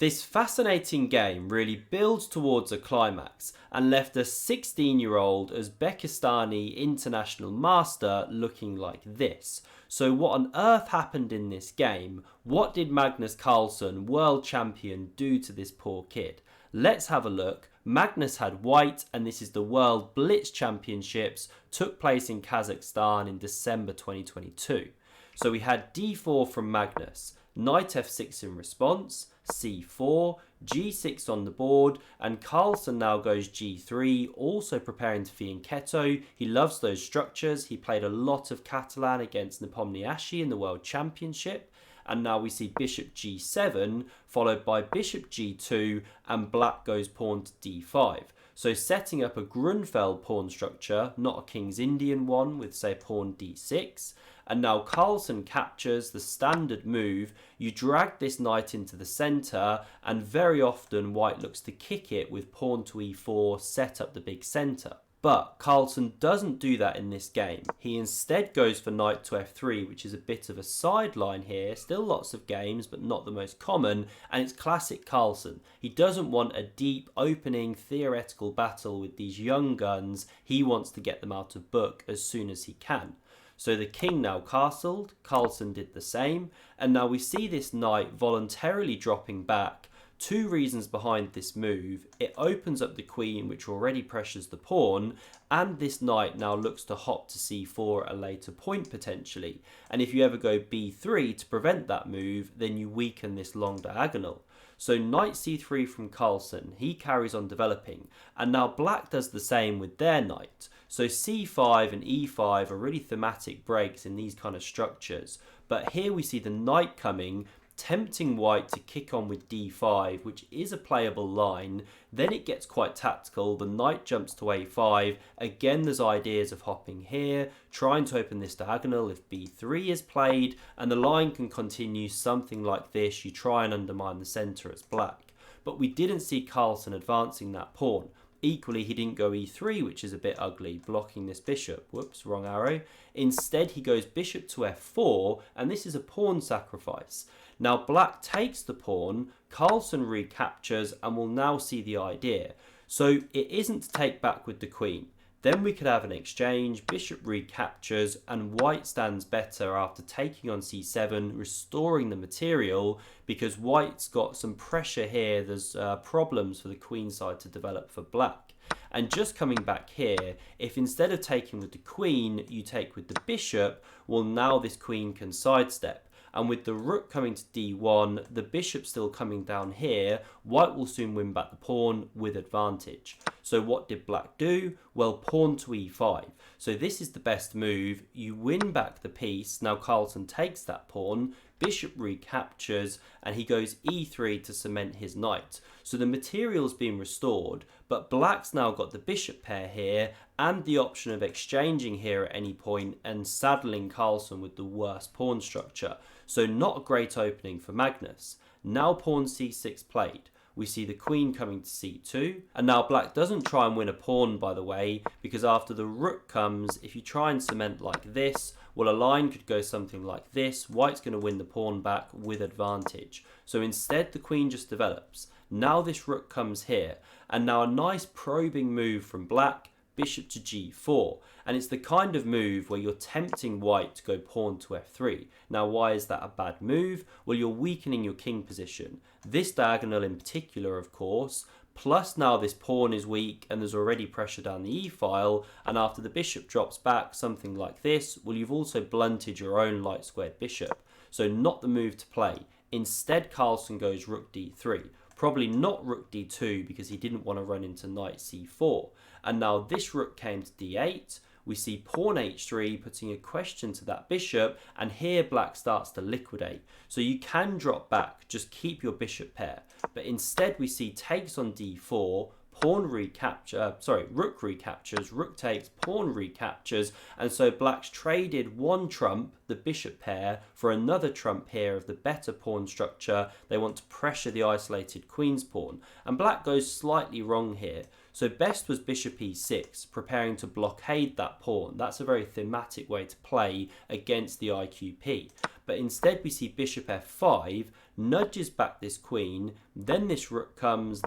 This fascinating game really builds towards a climax and left a 16-year-old Uzbekistani international master looking like this. So what on earth happened in this game? What did Magnus Carlsen, world champion, do to this poor kid? Let's have a look. Magnus had white, and this is the World Blitz Championships, took place in Kazakhstan in December 2022. So we had d4 from Magnus, knight f6 in response, c4, g6 on the board, and Carlsen now goes g3, also preparing to fianchetto. He loves those structures. He played a lot of Catalan against Nepomniachtchi in the World Championship. And now we see bishop g7, followed by bishop g2, and black goes pawn to d5. So setting up a Grunfeld pawn structure, not a King's Indian one with, say, pawn d6. And now Carlsen captures the standard move. You drag this knight into the centre, and very often white looks to kick it with pawn to e4, set up the big centre. But Carlsen doesn't do that in this game. He instead goes for knight to f3, which is a bit of a sideline here. Still lots of games, but not the most common. And it's classic Carlsen. He doesn't want a deep opening theoretical battle with these young guns. He wants to get them out of book as soon as he can. So the king now castled. Carlsen did the same. And now we see this knight voluntarily dropping back. Two reasons behind this move. It opens up the queen, which already pressures the pawn, and this knight now looks to hop to c4 at a later point potentially. And if you ever go b3 to prevent that move, then you weaken this long diagonal. So knight c3 from Carlsen, he carries on developing, and now black does the same with their knight. So c5 and e5 are really thematic breaks in these kind of structures. But here we see the knight coming, tempting white to kick on with d5, which is a playable line. Then it gets quite tactical. The knight jumps to a5. Again, there's ideas of hopping here, trying to open this diagonal if b3 is played, and the line can continue something like this. You try and undermine the centre as black. But we didn't see Carlsen advancing that pawn. Equally, he didn't go e3, which is a bit ugly, blocking this bishop. Whoops, wrong arrow. Instead, he goes bishop to f4, and this is a pawn sacrifice. Now, black takes the pawn, Carlsen recaptures, and we'll now see the idea. So it isn't to take back with the queen. Then we could have an exchange, bishop recaptures, and white stands better after taking on c7, restoring the material, because white's got some pressure here. There's problems for the queen side to develop for black. And just coming back here, if instead of taking with the queen, you take with the bishop, well, now this queen can sidestep. And with the rook coming to d1, the bishop still coming down here, white will soon win back the pawn with advantage. So what did black do? Well, pawn to e5. So this is the best move. You win back the piece. Now Carlsen takes that pawn, bishop recaptures, and he goes e3 to cement his knight. So the material's been restored, but black's now got the bishop pair here and the option of exchanging here at any point and saddling Carlsen with the worst pawn structure. So not a great opening for Magnus. Now pawn c6 played. We see the queen coming to c2, and now black doesn't try and win a pawn, by the way, because after the rook comes, if you try and cement like this, well, a line could go something like this. White's going to win the pawn back with advantage. So instead, the queen just develops. Now this rook comes here, and now a nice probing move from black, bishop to g4, and it's the kind of move where you're tempting white to go pawn to f3. Now, why is that a bad move? Well, you're weakening your king position. This diagonal in particular, of course, plus now this pawn is weak and there's already pressure down the e-file, and after the bishop drops back, something like this, well, you've also blunted your own light squared bishop. So not the move to play. Instead, Carlsen goes rook d3. Probably not rook d2 because he didn't want to run into knight c4. And now this rook came to d8. We see pawn h3 putting a question to that bishop, and here black starts to liquidate. So you can drop back, just keep your bishop pair. But instead we see takes on d4, pawn recapture, rook recaptures, rook takes, pawn recaptures, and so black's traded one trump, the bishop pair, for another trump here of the better pawn structure. They want to pressure the isolated queen's pawn, and black goes slightly wrong here. So best was bishop e6, preparing to blockade that pawn. That's a very thematic way to play against the IQP. but instead we see bishop f5, nudges back this queen, then this rook comes,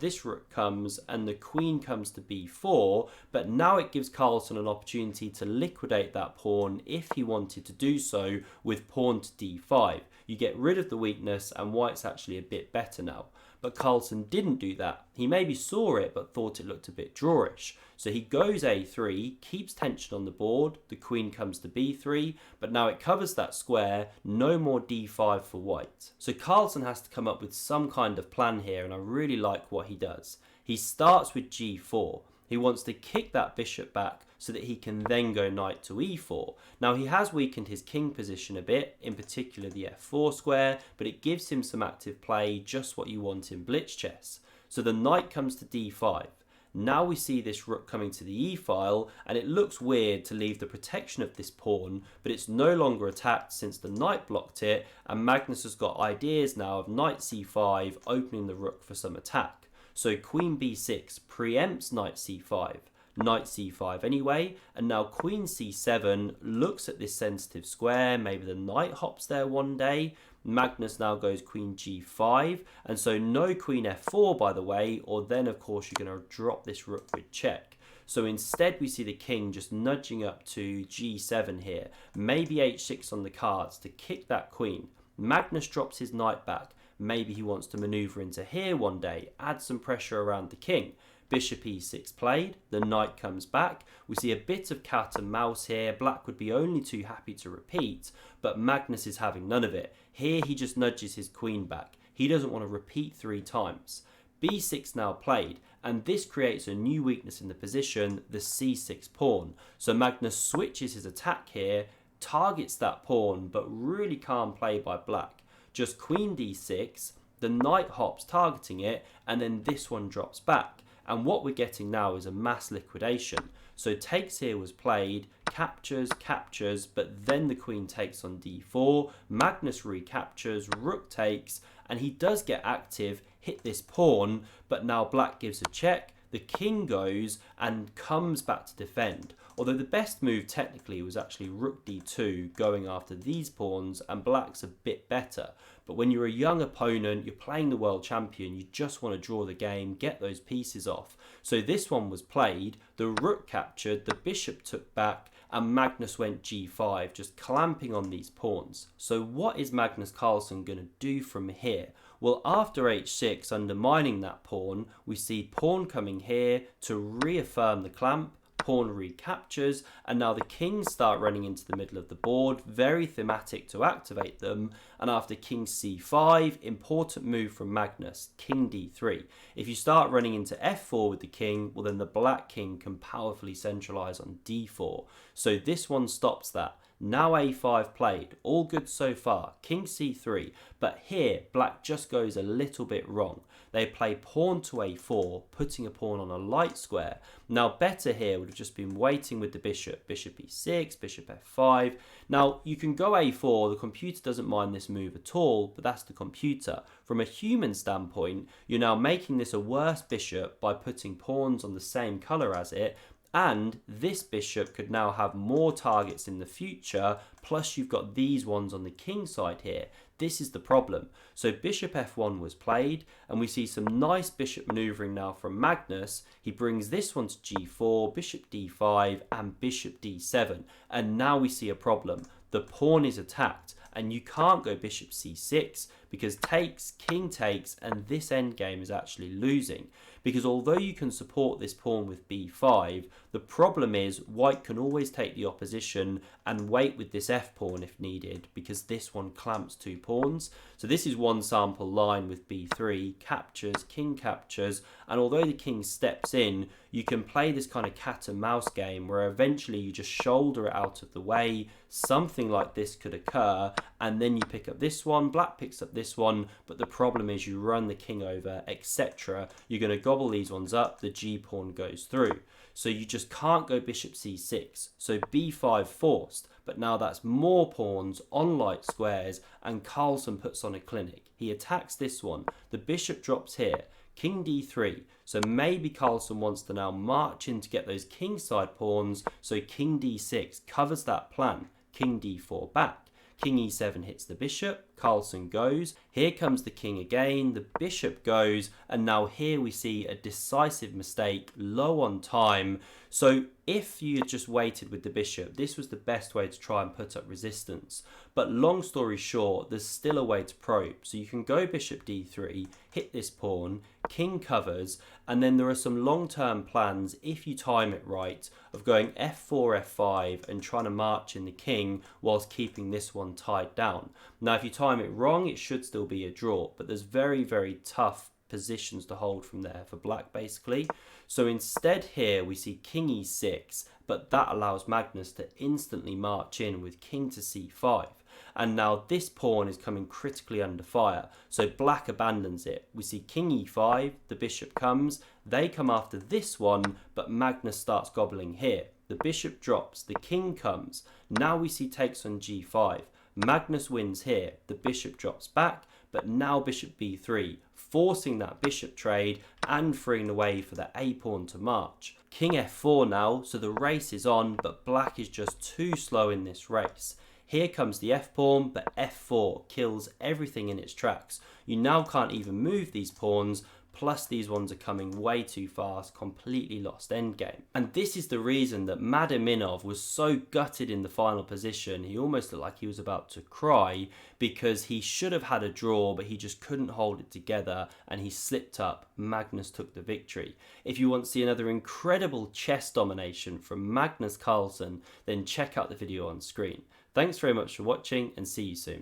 and the queen comes to b4, but now it gives Carlsen an opportunity to liquidate that pawn if he wanted to do so with pawn to d5. You get rid of the weakness and white's actually a bit better now. But Carlsen didn't do that. He maybe saw it but thought it looked a bit drawish. So he goes a3, keeps tension on the board, the queen comes to b3, but now it covers that square, no more d5 for white. So Carlsen has to come up with some kind of plan here, and I really like what he does. He starts with g4. He wants to kick that bishop back so that he can then go knight to e4. Now he has weakened his king position a bit, in particular the f4 square, but it gives him some active play, just what you want in blitz chess. So the knight comes to d5. Now we see this rook coming to the e-file, and it looks weird to leave the protection of this pawn, but it's no longer attacked since the knight blocked it, and Magnus has got ideas now of knight c5, opening the rook for some attack. So queen b6 preempts knight c5, knight c5 anyway, and now queen c7 looks at this sensitive square, maybe the knight hops there one day. Magnus now goes queen g5, and so no queen f4 by the way, or then of course you're going to drop this rook with check. So instead we see the king just nudging up to g7 here, maybe h6 on the cards to kick that queen. Magnus drops his knight back. Maybe he wants to maneuver into here one day, add some pressure around the king. Bishop e6 played, the knight comes back. We see a bit of cat and mouse here. Black would be only too happy to repeat, but Magnus is having none of it. Here he just nudges his queen back. He doesn't want to repeat 3 times. b6 now played, and this creates a new weakness in the position, the c6 pawn. So Magnus switches his attack here, targets that pawn, but really calm play by black. Just queen d6, the knight hops targeting it, and then this one drops back. And what we're getting now is a mass liquidation. So takes here was played, captures, but then the queen takes on d4, Magnus recaptures, rook takes, and he does get active, hit this pawn, but now black gives a check, the king goes and comes back to defend. Although the best move technically was actually rook d2, going after these pawns, and black's a bit better. But when you're a young opponent, you're playing the world champion, you just want to draw the game, get those pieces off. So this one was played, the rook captured, the bishop took back, and Magnus went g5, just clamping on these pawns. So what is Magnus Carlsen going to do from here? Well, after h6, undermining that pawn, we see pawn coming here to reaffirm the clamp, pawn recaptures, and now the kings start running into the middle of the board, very thematic to activate them. And after king c5, important move from Magnus, king d3. If you start running into f4 with the king, well then the black king can powerfully centralize on d4. So this one stops that. Now a5 played, all good so far, king c3, but here black just goes a little bit wrong. They play pawn to a4, putting a pawn on a light square. Now better here would have just been waiting with the bishop, bishop e6, bishop f5. Now you can go a4, the computer doesn't mind this move at all, but that's the computer. From a human standpoint, you're now making this a worse bishop by putting pawns on the same colour as it, and this bishop could now have more targets in the future, plus you've got these ones on the king side here. This is the problem. So bishop f1 was played, and we see some nice bishop maneuvering now from Magnus. He brings this one to g4, bishop d5, and bishop d7, and now we see a problem. The pawn is attacked, and you can't go bishop c6 because takes, king takes, and this endgame is actually losing. Because although you can support this pawn with b5, the problem is white can always take the opposition and wait with this f pawn if needed, because this one clamps 2 pawns. So this is one sample line with b3, captures, king captures, and although the king steps in, you can play this kind of cat and mouse game where eventually you just shoulder it out of the way. Something like this could occur, and then you pick up this one, black picks up this one, but the problem is you run the king over, etc. You're going to gobble these ones up, the g pawn goes through. So you just can't go bishop c6. So b5 forced, but now that's more pawns on light squares, and Carlsen puts on a clinic. He attacks this one, the bishop drops here, king d3. So maybe Carlsen wants to now march in to get those king side pawns, so king d6 covers that plan, king d4 back. King e7 hits the bishop, Carlsen goes, here comes the king again, the bishop goes, and now here we see a decisive mistake, low on time. So if you had just waited with the bishop, this was the best way to try and put up resistance. But long story short, there's still a way to probe. So you can go bishop d3, hit this pawn, king covers, and then there are some long-term plans, if you time it right, of going f4, f5 and trying to march in the king whilst keeping this one tied down. Now if you time it wrong, it should still be a draw, but there's very, very tough positions to hold from there for black basically. So instead here we see king e6, but that allows Magnus to instantly march in with king to c5. And now this pawn is coming critically under fire, so black abandons it. We see king e5, the bishop comes, they come after this one, but Magnus starts gobbling here. The bishop drops, the king comes, now we see takes on g5. Magnus wins here, the bishop drops back, but now bishop b3, forcing that bishop trade and freeing the way for the a pawn to march. King f4 now, so the race is on, but black is just too slow in this race. Here comes the f pawn, but f4 kills everything in its tracks. You now can't even move these pawns, plus these ones are coming way too fast, completely lost endgame. And this is the reason that Madiminov was so gutted in the final position. He almost looked like he was about to cry, because he should have had a draw, but he just couldn't hold it together and he slipped up. Magnus took the victory. If you want to see another incredible chess domination from Magnus Carlsen, then check out the video on screen. Thanks very much for watching and see you soon.